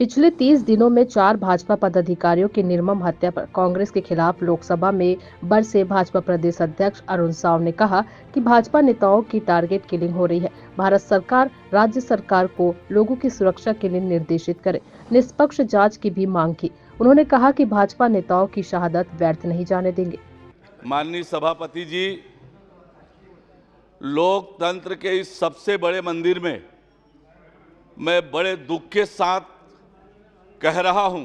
पिछले 30 दिनों में 4 भाजपा पदाधिकारियों की निर्मम हत्या पर कांग्रेस के खिलाफ लोकसभा में बरसे भाजपा प्रदेश अध्यक्ष अरुण साव ने कहा कि भाजपा नेताओं की टारगेट किलिंग हो रही है। भारत सरकार राज्य सरकार को लोगों की सुरक्षा के लिए निर्देशित करे, निष्पक्ष जांच की भी मांग की। उन्होंने कहा कि भाजपा नेताओं की शहादत व्यर्थ नहीं जाने देंगे। माननीय सभापति जी, लोकतंत्र के इस सबसे बड़े मंदिर में मैं बड़े दुख के साथ कह रहा हूं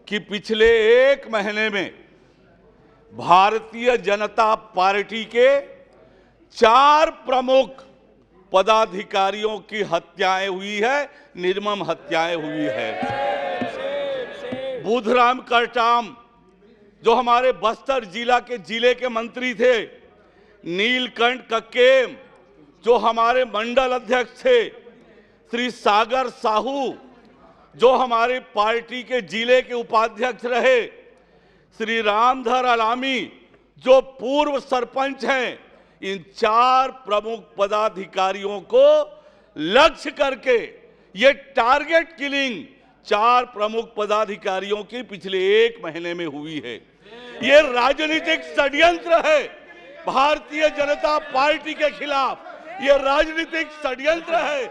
कि पिछले 1 महीने में भारतीय जनता पार्टी के 4 प्रमुख पदाधिकारियों की हत्याएं हुई है, निर्मम हत्याएं हुई है। बुधराम करटाम जो हमारे बस्तर जिले के मंत्री थे, नीलकंठ कक्केम जो हमारे मंडल अध्यक्ष थे, श्री सागर साहू जो हमारे पार्टी के जिले के उपाध्यक्ष रहे, श्री रामधर अलामी जो पूर्व सरपंच हैं, इन 4 प्रमुख पदाधिकारियों को लक्ष्य करके ये टारगेट किलिंग 4 प्रमुख पदाधिकारियों की पिछले 1 महीने में हुई है। ये राजनीतिक षड्यंत्र है भारतीय जनता पार्टी के खिलाफ, ये राजनीतिक षड्यंत्र है।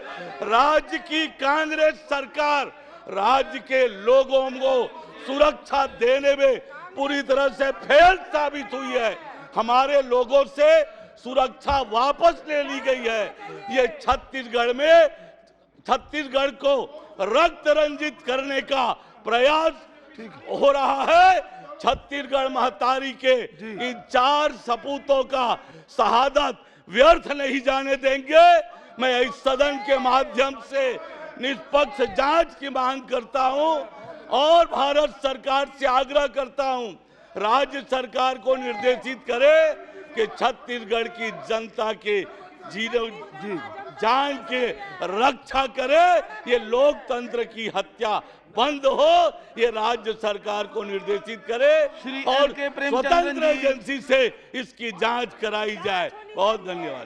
राज्य की कांग्रेस सरकार राज्य के लोगों को सुरक्षा देने में पूरी तरह से फेल साबित हुई है। हमारे लोगों से सुरक्षा वापस ले ली गई है। ये छत्तीसगढ़ को रक्त रंजित करने का प्रयास हो रहा है। छत्तीसगढ़ महतारी के इन 4 सपूतों का शहादत व्यर्थ नहीं जाने देंगे। मैं इस सदन के माध्यम से निष्पक्ष जांच की मांग करता हूं और भारत सरकार से आग्रह करता हूं, राज्य सरकार को निर्देशित करे कि छत्तीसगढ़ की जनता के जान के रक्षा करे। ये लोकतंत्र की हत्या बंद हो, ये राज्य सरकार को निर्देशित करे और स्वतंत्र एजेंसी से इसकी जांच कराई जाए। बहुत धन्यवाद।